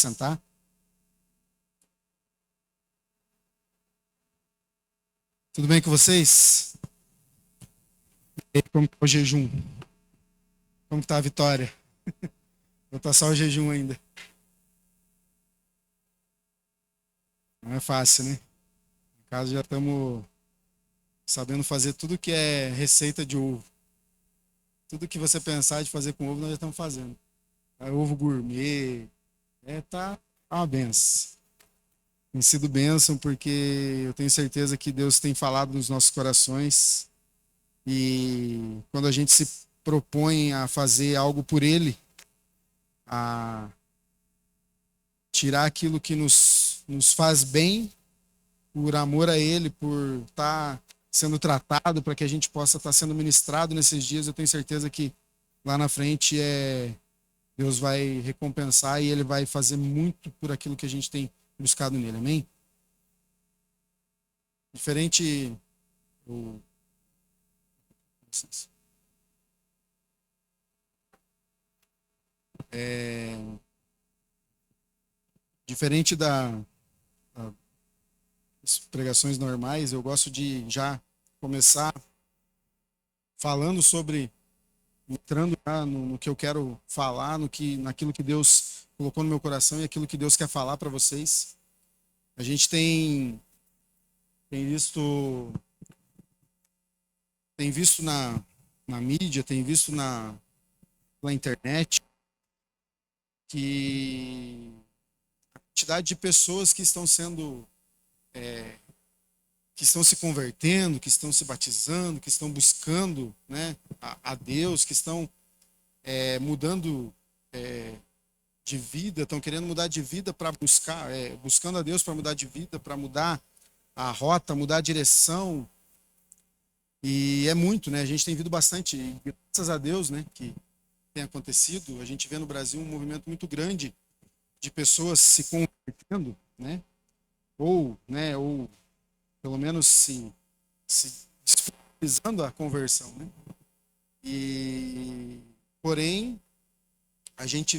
Sentar. Tudo bem com vocês? E aí, como que tá o jejum? Como que tá a vitória? Vou passar o jejum ainda. Não é fácil, né? Em casa já estamos sabendo fazer tudo que é receita de ovo. Tudo que você pensar de fazer com ovo, nós já estamos fazendo. Ovo gourmet. Tá uma benção. Tem sido bênção porque eu tenho certeza que Deus tem falado nos nossos corações e quando a gente se propõe a fazer algo por Ele, a tirar aquilo que nos faz bem, por amor a Ele, por estar sendo tratado, para que a gente possa estar sendo ministrado nesses dias, eu tenho certeza que lá na frente Deus vai recompensar e Ele vai fazer muito por aquilo que a gente tem buscado nele, amém? Diferente. o- é, Diferente das pregações normais, eu gosto de já começar falando sobre entrando já no que eu quero falar, naquilo que Deus colocou no meu coração e aquilo que Deus quer falar para vocês. A gente tem visto, tem visto na mídia, tem visto na internet que a quantidade de pessoas que estão se convertendo, que estão se batizando, que estão buscando, né, a Deus, que estão mudando de vida, estão querendo mudar de vida para buscar, buscando a Deus para mudar de vida, para mudar a rota, mudar a direção. E é muito, né? A gente tem visto bastante, e graças a Deus, né, que tem acontecido. A gente vê no Brasil um movimento muito grande de pessoas se convertendo, ou pelo menos se disponibilizando a conversão, né? E, porém, a gente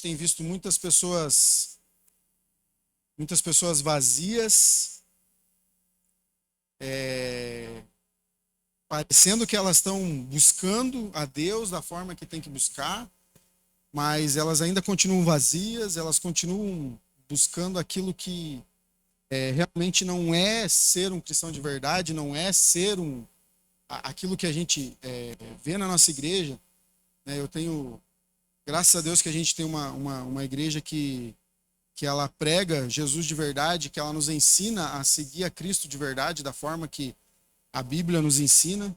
tem visto muitas pessoas vazias, é, parecendo que elas estão buscando a Deus da forma que tem que buscar, mas elas ainda continuam vazias, elas continuam buscando aquilo que realmente não é ser um cristão de verdade, não é ser aquilo que a gente vê na nossa igreja. Né? Eu tenho, graças a Deus, que a gente tem uma igreja que ela prega Jesus de verdade, que ela nos ensina a seguir a Cristo de verdade, da forma que a Bíblia nos ensina.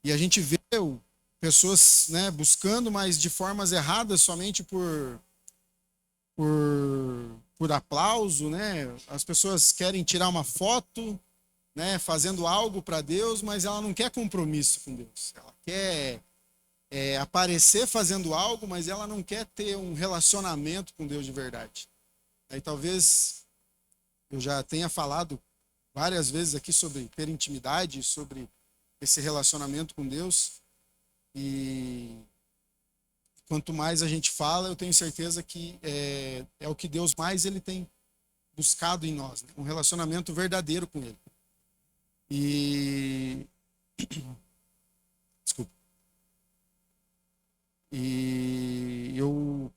E a gente vê pessoas, né, buscando, mas de formas erradas, somente por aplauso, né? As pessoas querem tirar uma foto, né, fazendo algo para Deus, mas ela não quer compromisso com Deus. Ela quer aparecer fazendo algo, mas ela não quer ter um relacionamento com Deus de verdade. Aí talvez eu já tenha falado várias vezes aqui sobre ter intimidade, sobre esse relacionamento com Deus. E quanto mais a gente fala, eu tenho certeza que é o que Deus mais ele tem buscado em nós, né? Um relacionamento verdadeiro com Ele. E desculpa. E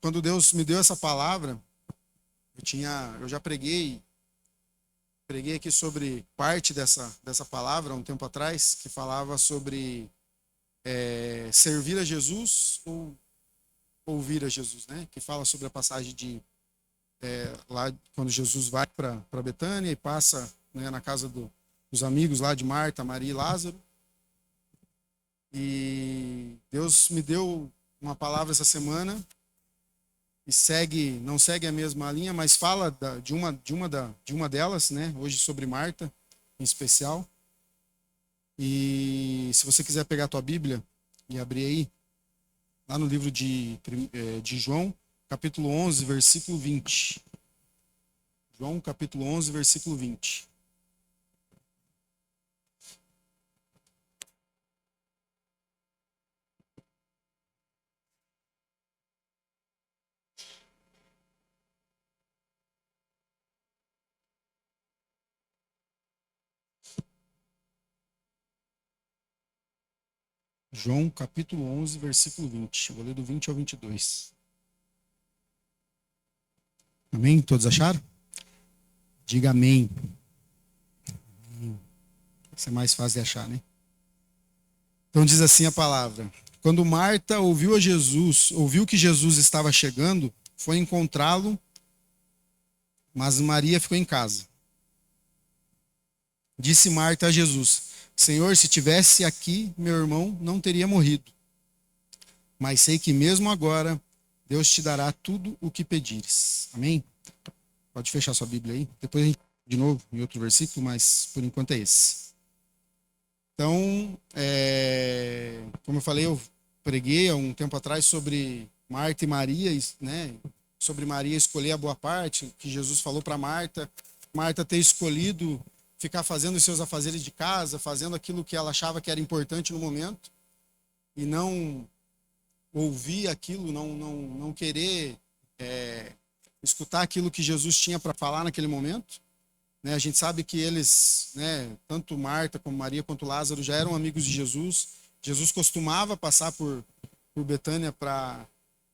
quando Deus me deu essa palavra, eu já preguei aqui sobre parte dessa palavra um tempo atrás, que falava sobre servir a Jesus ou ouvir a Jesus, né? Que fala sobre a passagem de lá quando Jesus vai para Betânia e passa, né, na casa dos amigos lá de Marta, Maria e Lázaro. E Deus me deu uma palavra essa semana e não segue a mesma linha, mas fala de uma delas, né? Hoje sobre Marta, em especial. E se você quiser pegar a tua Bíblia e abrir aí, lá no livro de João, capítulo 11, versículo 20. João, capítulo 11, versículo 20. João capítulo 11, versículo 20. Eu vou ler do 20 ao 22. Amém? Todos acharam? Diga amém. Isso é mais fácil de achar, né? Então diz assim a palavra: quando Marta ouviu que Jesus estava chegando, foi encontrá-lo, mas Maria ficou em casa. Disse Marta a Jesus: Senhor, se tivesse aqui, meu irmão não teria morrido. Mas sei que mesmo agora Deus te dará tudo o que pedires. Amém? Pode fechar sua Bíblia aí. Depois a gente de novo em outro versículo, mas por enquanto é esse. Então, como eu falei, eu preguei há um tempo atrás sobre Marta e Maria, né? Sobre Maria escolher a boa parte, que Jesus falou para Marta, Marta ter escolhido ficar fazendo os seus afazeres de casa, fazendo aquilo que ela achava que era importante no momento, e não ouvir aquilo, não querer escutar aquilo que Jesus tinha para falar naquele momento. Né? A gente sabe que eles, né, tanto Marta como Maria quanto Lázaro, já eram amigos de Jesus. Jesus costumava passar por Betânia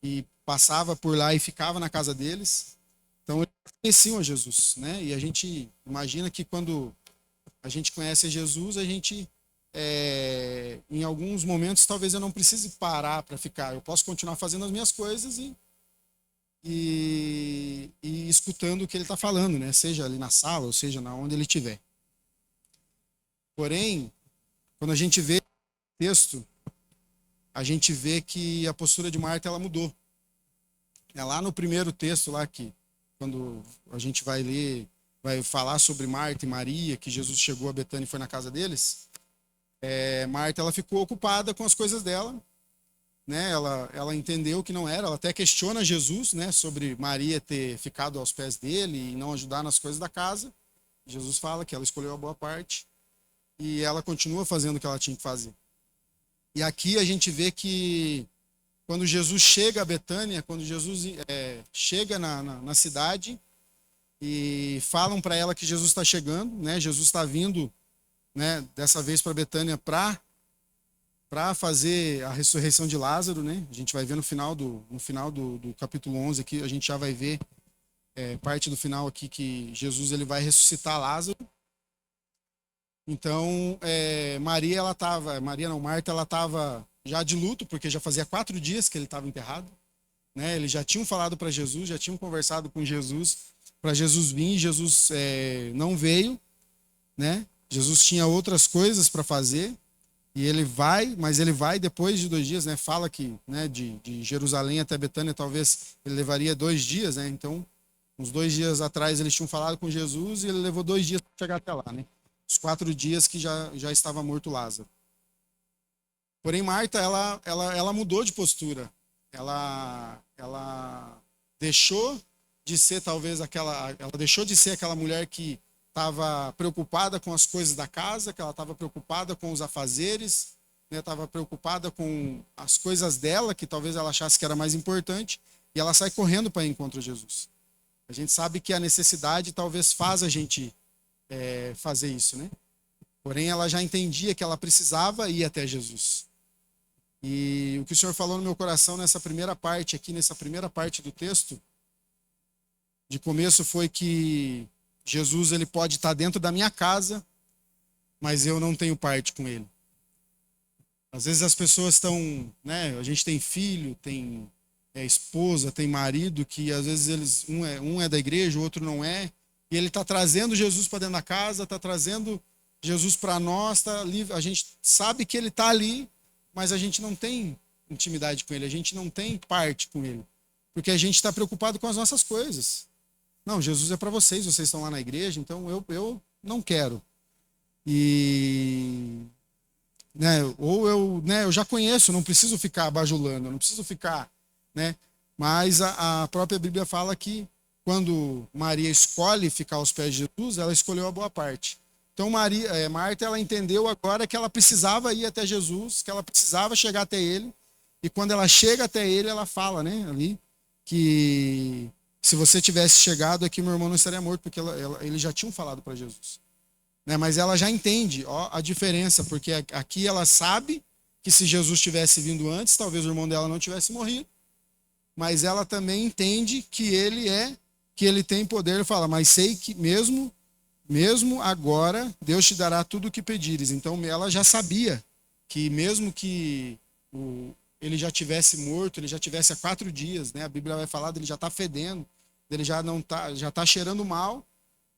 e passava por lá e ficava na casa deles. Então eles conheciam a Jesus, né? E a gente imagina que quando a gente conhece Jesus, a gente em alguns momentos talvez eu não precise parar para ficar. Eu posso continuar fazendo as minhas coisas e escutando o que ele está falando, né? Seja ali na sala, ou seja, na onde ele estiver. Porém, quando a gente vê o texto, a gente vê que a postura de Marta ela mudou. É lá no primeiro texto lá que quando a gente vai ler, vai falar sobre Marta e Maria, que Jesus chegou a Betânia e foi na casa deles. Marta ela ficou ocupada com as coisas dela, né? Ela entendeu que não era, ela até questiona Jesus, né, sobre Maria ter ficado aos pés dele e não ajudar nas coisas da casa. Jesus fala que ela escolheu a boa parte e ela continua fazendo o que ela tinha que fazer. E aqui a gente vê que quando Jesus chega a Betânia, quando Jesus chega na cidade e falam para ela que Jesus está chegando, né? Jesus está vindo, né, dessa vez para Betânia para fazer a ressurreição de Lázaro, né? A gente vai ver no final do capítulo 11 aqui, a gente já vai ver parte do final aqui que Jesus ele vai ressuscitar Lázaro. Então, Marta, ela estava já de luto, porque já fazia 4 dias que ele estava enterrado, né? Eles já tinham falado para Jesus, já tinham conversado com Jesus, para Jesus vir, Jesus não veio, né? Jesus tinha outras coisas para fazer, e ele vai, mas ele vai depois de 2 dias, né? Fala que, né, de Jerusalém até Betânia, talvez ele levaria 2 dias, né? Então, uns 2 dias atrás eles tinham falado com Jesus e ele levou 2 dias para chegar até lá, né? Os 4 dias que já estava morto Lázaro. Porém, Marta, ela mudou de postura. Ela deixou de ser talvez ela deixou de ser aquela mulher que estava preocupada com as coisas da casa, que ela estava preocupada com os afazeres, né? Estava preocupada com as coisas dela, que talvez ela achasse que era mais importante, e ela sai correndo para encontrar Jesus. A gente sabe que a necessidade talvez faz a gente fazer isso, né? Porém, ela já entendia que ela precisava ir até Jesus. E o que o Senhor falou no meu coração nessa primeira parte do texto, de começo foi que Jesus ele pode estar dentro da minha casa, mas eu não tenho parte com ele. Às vezes as pessoas estão, né? A gente tem filho, tem esposa, tem marido, que às vezes um é da igreja, o outro não é, e ele está trazendo Jesus para dentro da casa, está trazendo Jesus para nós, a gente sabe que ele está ali, mas a gente não tem intimidade com ele, a gente não tem parte com ele, porque a gente está preocupado com as nossas coisas. Não, Jesus é para vocês estão lá na igreja, então eu não quero. E né, eu já conheço, não preciso ficar bajulando, não preciso ficar, né? Mas a própria Bíblia fala que quando Maria escolhe ficar aos pés de Jesus, ela escolheu a boa parte. Então Marta, ela entendeu agora que ela precisava ir até Jesus, que ela precisava chegar até ele. E quando ela chega até ele, ela fala, né, ali, que se você tivesse chegado aqui, meu irmão não estaria morto, porque eles já tinham falado para Jesus. Né? Mas ela já entende a diferença, porque aqui ela sabe que se Jesus tivesse vindo antes, talvez o irmão dela não tivesse morrido. Mas ela também entende que que ele tem poder. Ele fala, mas sei que mesmo agora, Deus te dará tudo o que pedires. Então ela já sabia que mesmo que ele já tivesse morto, ele já tivesse há 4 dias, né? A Bíblia vai falar dele já está fedendo, dele já tá cheirando mal,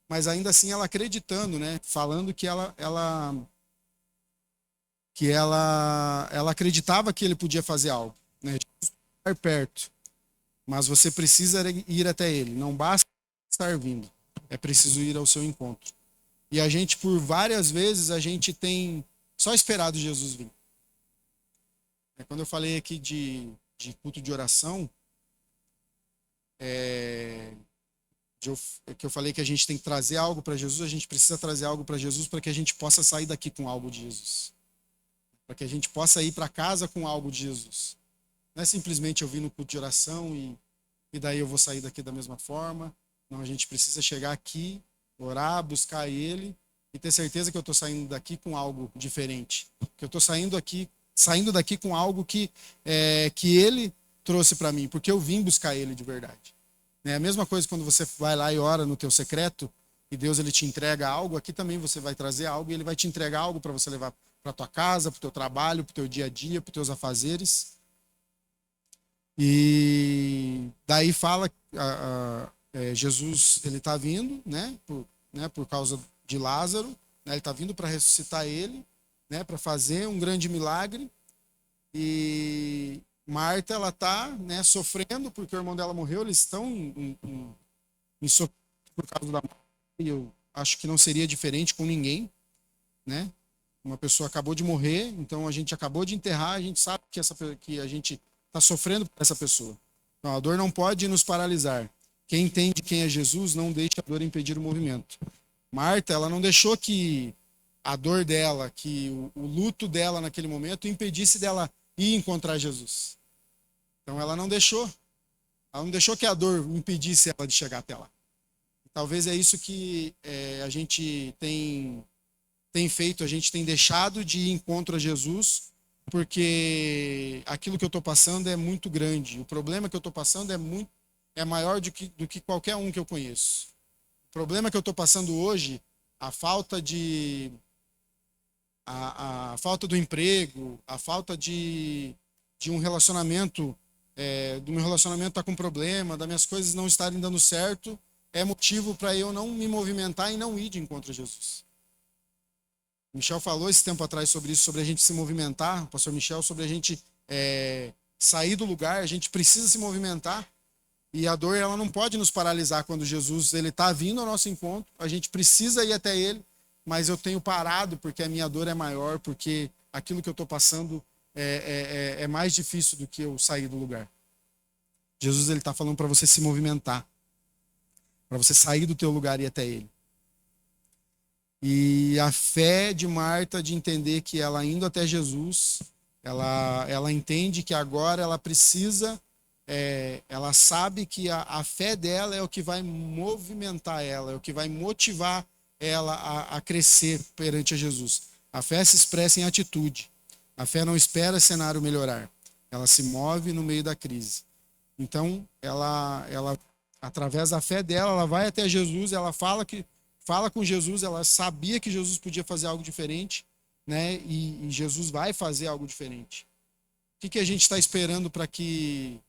mas ainda assim ela acreditando, né? Falando que ela acreditava que ele podia fazer algo, né? Estar perto, mas você precisa ir até ele. Não basta estar vindo, é preciso ir ao seu encontro. E a gente, por várias vezes, a gente tem só esperado Jesus vir. Quando eu falei aqui de culto de oração, que eu falei que a gente tem que trazer algo para Jesus, a gente precisa trazer algo para Jesus para que a gente possa sair daqui com algo de Jesus. Para que a gente possa ir para casa com algo de Jesus. Não é simplesmente eu vir no culto de oração e daí eu vou sair daqui da mesma forma. Não, a gente precisa chegar aqui, orar, buscar Ele e ter certeza que eu estou saindo daqui com algo diferente. Que eu estou saindo daqui com algo que Ele trouxe para mim, porque eu vim buscar Ele de verdade. É a mesma coisa quando você vai lá e ora no teu secreto e Deus ele te entrega algo, aqui também você vai trazer algo e Ele vai te entregar algo para você levar para tua casa, para o teu trabalho, para o teu dia a dia, para os teus afazeres. E daí fala, Jesus ele está vindo, né, por causa de Lázaro, né, ele está vindo para ressuscitar ele, né, para fazer um grande milagre. E Marta ela está, né, sofrendo porque o irmão dela morreu, eles estão em sofrimento por causa da morte. E eu acho que não seria diferente com ninguém, né? Uma pessoa acabou de morrer, então a gente acabou de enterrar, a gente sabe que a gente está sofrendo por essa pessoa. Então, a dor não pode nos paralisar. Quem entende quem é Jesus não deixa a dor impedir o movimento. Marta, ela não deixou que a dor dela, que o luto dela naquele momento impedisse dela ir encontrar Jesus. Então ela não deixou que a dor impedisse ela de chegar até lá. Talvez é isso que a gente tem feito, a gente tem deixado de ir encontro a Jesus, porque aquilo que eu estou passando é muito grande. O problema que eu estou passando é maior do que qualquer um que eu conheço. O problema que eu estou passando hoje, a falta do emprego, a falta de um relacionamento, do meu relacionamento estar com problema, das minhas coisas não estarem dando certo, é motivo para eu não me movimentar e não ir de encontro a Jesus. Michel falou esse tempo atrás sobre isso, sobre a gente se movimentar, o pastor Michel, sobre a gente sair do lugar, a gente precisa se movimentar e a dor ela não pode nos paralisar quando Jesus ele está vindo ao nosso encontro, a gente precisa ir até ele, mas eu tenho parado porque a minha dor é maior, porque aquilo que eu estou passando é mais difícil do que eu sair do lugar. Jesus ele está falando para você se movimentar, para você sair do teu lugar e ir até ele. E a fé de Marta de entender que ela indo até Jesus, ela entende que agora ela precisa, ela sabe que a fé dela é o que vai movimentar ela, é o que vai motivar ela a crescer perante a Jesus. A fé se expressa em atitude. A fé não espera cenário melhorar. Ela se move no meio da crise. Então, ela através da fé dela, ela vai até Jesus, ela fala com Jesus, ela sabia que Jesus podia fazer algo diferente, né? E Jesus vai fazer algo diferente. O que a gente está esperando para que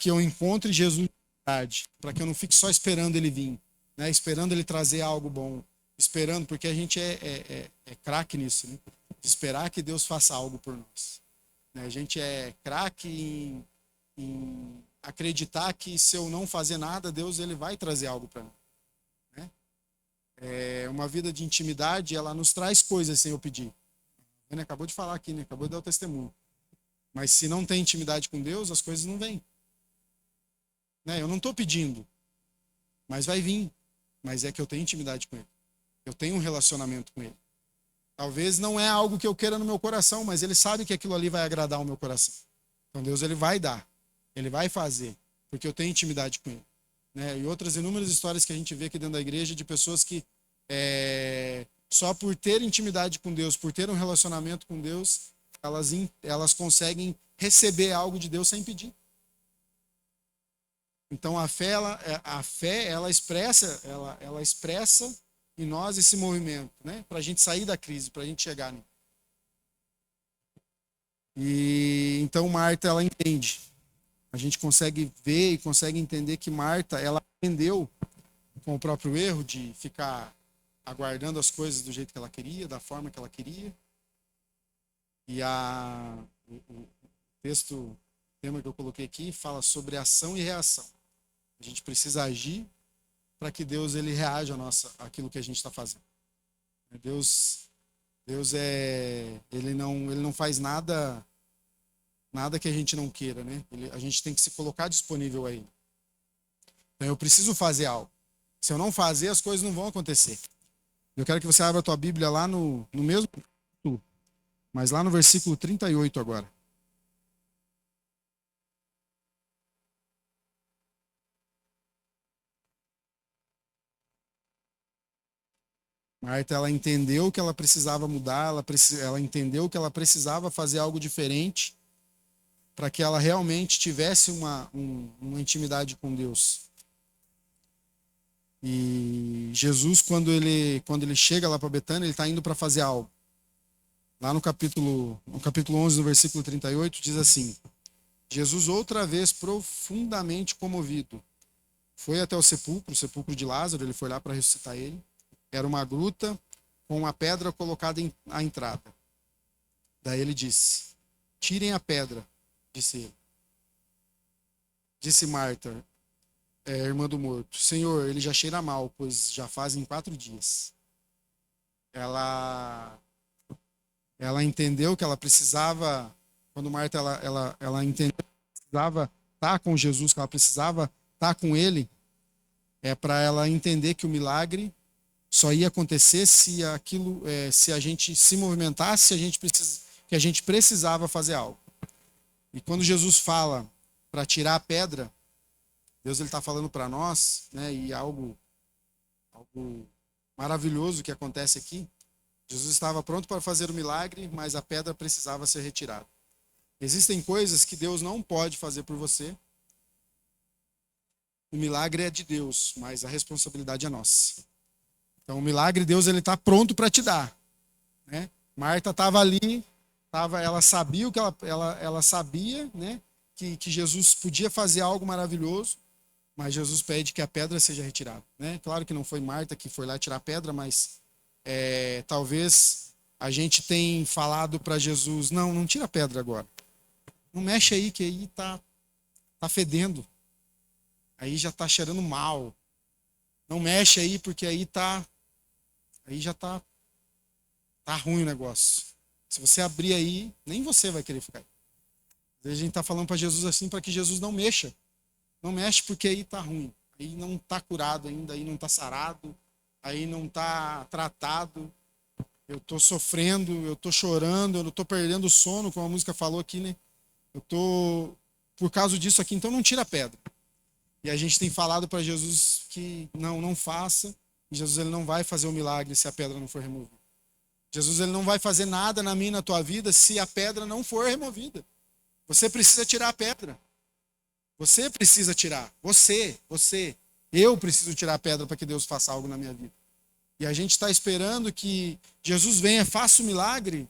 eu encontre Jesus de verdade? Para que eu não fique só esperando ele vir, né? Esperando ele trazer algo bom, esperando, porque a gente é craque nisso, né? De esperar que Deus faça algo por nós. Né? A gente é craque em acreditar que se eu não fazer nada, Deus ele vai trazer algo para mim. Uma vida de intimidade, ela nos traz coisas sem eu pedir. Ele acabou de falar aqui, né? Acabou de dar o testemunho. Mas se não tem intimidade com Deus, as coisas não vêm. Né? Eu não estou pedindo, mas vai vir. Mas é que eu tenho intimidade com Ele. Eu tenho um relacionamento com Ele. Talvez não é algo que eu queira no meu coração, mas Ele sabe que aquilo ali vai agradar o meu coração. Então Deus ele vai dar, Ele vai fazer, porque eu tenho intimidade com Ele. Né? E outras inúmeras histórias que a gente vê aqui dentro da igreja de pessoas que só por ter intimidade com Deus, por ter um relacionamento com Deus, elas conseguem receber algo de Deus sem pedir. Então ela expressa em nós esse movimento, né? Para a gente sair da crise, para a gente chegar, né? E então Marta, ela entende. A gente consegue ver e consegue entender que Marta, ela aprendeu com o próprio erro de ficar aguardando as coisas do jeito que ela queria, da forma que ela queria. E o texto, o tema que eu coloquei aqui, fala sobre ação e reação. A gente precisa agir para que Deus ele reaja àquilo que a gente está fazendo. Deus ele não faz nada que a gente não queira, né? A gente tem que se colocar disponível a ele. Então eu preciso fazer algo. Se eu não fazer, as coisas não vão acontecer. Eu quero que você abra a tua Bíblia lá no mesmo capítulo, mas lá no versículo 38 agora. Marta, ela entendeu que ela precisava mudar, ela entendeu que ela precisava fazer algo diferente para que ela realmente tivesse uma intimidade com Deus. E Jesus, quando ele chega lá para Betânia, ele está indo para fazer algo. Lá no capítulo 11, no versículo 38, diz assim: Jesus, outra vez profundamente comovido, foi até o sepulcro de Lázaro, ele foi lá para ressuscitar ele. Era uma gruta com uma pedra colocada à entrada. Daí ele disse: tirem a pedra, disse ele. Disse Marta, irmã do morto: Senhor, ele já cheira mal, pois já fazem 4 dias. Ela entendeu que ela precisava, quando Marta ela entendeu que ela precisava estar com Jesus, que ela precisava estar com ele, para ela entender que o milagre só ia acontecer se a gente se movimentasse, que a gente precisava fazer algo. E quando Jesus fala para tirar a pedra, Deus ele está falando para nós, né? E algo maravilhoso que acontece aqui. Jesus estava pronto para fazer o milagre, mas a pedra precisava ser retirada. Existem coisas que Deus não pode fazer por você. O milagre é de Deus, mas a responsabilidade é nossa. Então, o milagre, Deus ele está pronto para te dar, né? Marta estava ali, ela sabia o que ela sabia, né? Que Jesus podia fazer algo maravilhoso, mas Jesus pede que a pedra seja retirada, né? Claro que não foi Marta que foi lá tirar a pedra, mas talvez a gente tenha falado para Jesus: não tira a pedra agora, não mexe aí que aí tá fedendo, aí já tá cheirando mal, não mexe aí porque aí já tá ruim o negócio. Se você abrir aí, nem você vai querer ficar aí. Às vezes a gente tá falando para Jesus assim, para que Jesus não mexa. Não mexe porque aí tá ruim. Aí não tá curado ainda, aí não tá sarado, aí não tá tratado. Eu tô sofrendo, eu tô chorando, eu tô perdendo o sono, como a música falou aqui, né? Eu tô por causa disso aqui, então não tira a pedra. E a gente tem falado para Jesus que não faça. Jesus ele não vai fazer o milagre se a pedra não for removida. Jesus ele não vai fazer nada na minha e na tua vida se a pedra não for removida. Você precisa tirar a pedra. Você precisa tirar. Eu preciso tirar a pedra para que Deus faça algo na minha vida. E a gente está esperando que Jesus venha, faça o milagre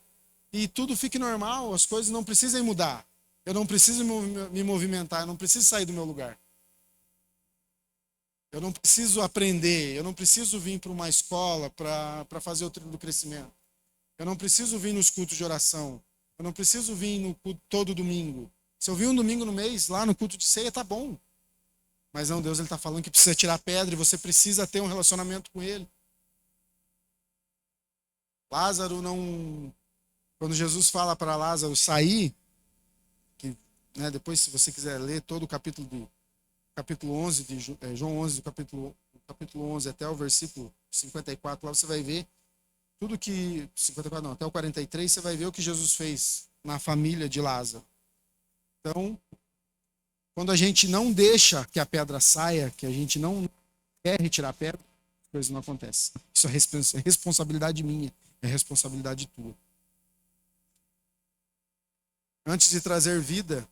e tudo fique normal, as coisas não precisem mudar. Eu não preciso me movimentar, eu não preciso sair do meu lugar. Eu não preciso aprender, eu não preciso vir para uma escola para fazer o trilho do crescimento. Eu não preciso vir nos cultos de oração. Eu não preciso vir no culto todo domingo. Se eu vir um domingo no mês, lá no culto de ceia, tá bom. Mas não, Deus ele está falando que precisa tirar pedra e você precisa ter um relacionamento com ele. Lázaro não... Quando Jesus fala para Lázaro sair, que, né, depois se você quiser ler todo o capítulo 11 de João 11, do capítulo 11 até o versículo 54, lá você vai ver tudo que... 54 não, até o 43, você vai ver o que Jesus fez na família de Lázaro. Então, quando a gente não deixa que a pedra saia, que a gente não quer retirar a pedra, as coisas não acontecem. Isso é responsabilidade minha, é responsabilidade tua. Antes de trazer vida,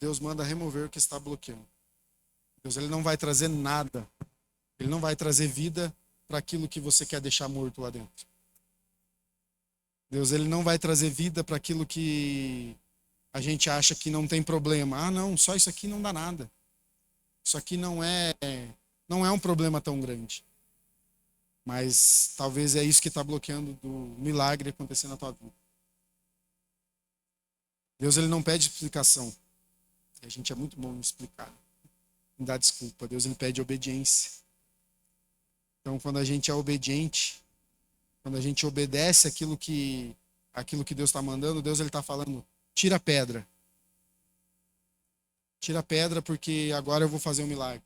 Deus manda remover o que está bloqueando. Deus, ele não vai trazer nada. Ele não vai trazer vida para aquilo que você quer deixar morto lá dentro. Deus, ele não vai trazer vida para aquilo que a gente acha que não tem problema. Ah, não, só isso aqui não dá nada. Isso aqui não é um problema tão grande. Mas talvez é isso que está bloqueando do milagre acontecer na tua vida. Deus, ele não pede explicação. A gente é muito bom em explicar, em dar desculpa. Deus, ele pede obediência. Então, quando a gente é obediente, quando a gente obedece aquilo que Deus está mandando, Deus ele está falando, tira a pedra. Tira a pedra porque agora eu vou fazer um milagre.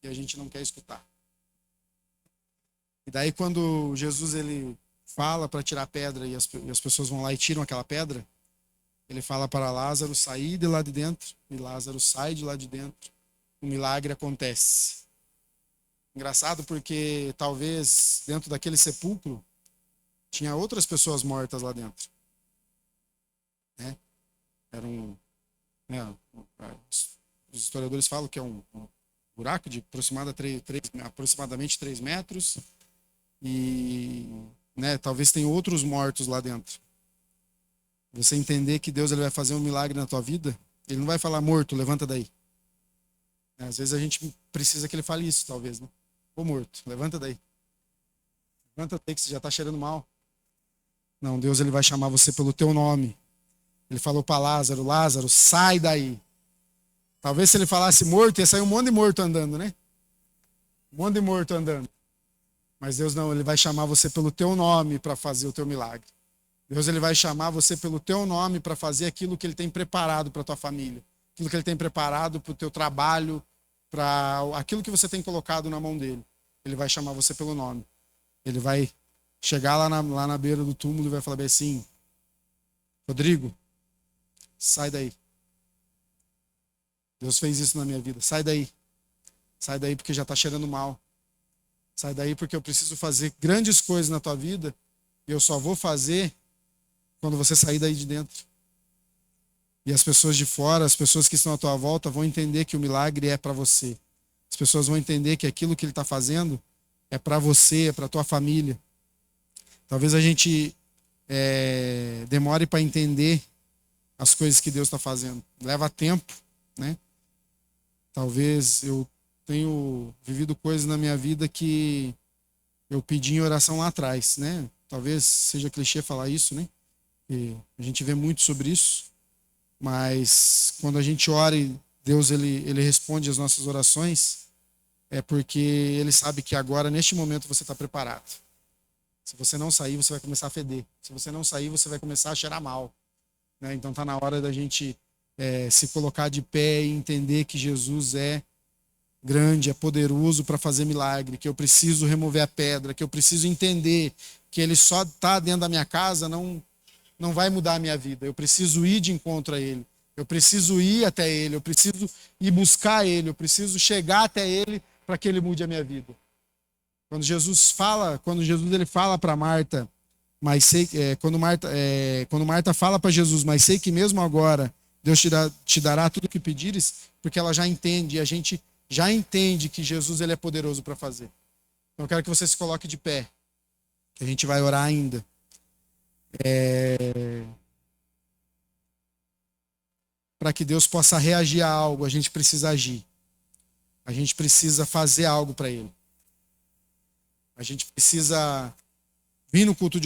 E a gente não quer escutar. E daí quando Jesus ele fala para tirar a pedra e as pessoas vão lá e tiram aquela pedra, ele fala para Lázaro sair de lá de dentro, e Lázaro sai de lá de dentro. O milagre acontece. Engraçado porque talvez dentro daquele sepulcro tinha outras pessoas mortas lá dentro. Né? Né, os historiadores falam que é um buraco de aproximadamente 3 metros e né, talvez tenha outros mortos lá dentro. Você entender que Deus ele vai fazer um milagre na tua vida, ele não vai falar morto, levanta daí. Às vezes a gente precisa que ele fale isso, talvez, né? Ô morto, levanta daí. Levanta daí que você já está cheirando mal. Não, Deus ele vai chamar você pelo teu nome. Ele falou para Lázaro, Lázaro, sai daí. Talvez se ele falasse morto, ia sair um monte de morto andando, né? Um monte de morto andando. Mas Deus não, ele vai chamar você pelo teu nome para fazer o teu milagre. Deus ele vai chamar você pelo teu nome para fazer aquilo que ele tem preparado para tua família. Aquilo que ele tem preparado para o teu trabalho, para aquilo que você tem colocado na mão dele. Ele vai chamar você pelo nome. Ele vai chegar lá na beira do túmulo e vai falar bem assim, Rodrigo, sai daí. Deus fez isso na minha vida. Sai daí. Sai daí porque já está cheirando mal. Sai daí porque eu preciso fazer grandes coisas na tua vida e eu só vou fazer quando você sair daí de dentro. E as pessoas de fora, as pessoas que estão à tua volta vão entender que o milagre é para você. As pessoas vão entender que aquilo que ele está fazendo é para você, é para tua família. Talvez a gente demore para entender as coisas que Deus está fazendo. Leva tempo, né? Talvez eu tenho vivido coisas na minha vida que eu pedi em oração lá atrás, né? Talvez seja clichê falar isso, né? E a gente vê muito sobre isso, mas quando a gente ora e Deus ele responde as nossas orações, é porque ele sabe que agora, neste momento, você está preparado. Se você não sair, você vai começar a feder. Se você não sair, você vai começar a cheirar mal. Né? Então está na hora da gente se colocar de pé e entender que Jesus é grande, é poderoso para fazer milagre, que eu preciso remover a pedra, que eu preciso entender que ele só está dentro da minha casa, não vai mudar a minha vida. Eu preciso ir de encontro a ele. Eu preciso ir até ele, eu preciso ir buscar ele, eu preciso chegar até ele para que ele mude a minha vida. Quando Jesus ele fala para Marta, mas sei quando Marta fala para Jesus, mas sei que mesmo agora Deus te dará tudo o que pedires, porque ela já entende, e a gente já entende que Jesus ele é poderoso para fazer. Então eu quero que você se coloque de pé, que a gente vai orar ainda. Para que Deus possa reagir a algo, a gente precisa agir. A gente precisa fazer algo para ele. A gente precisa vir no culto de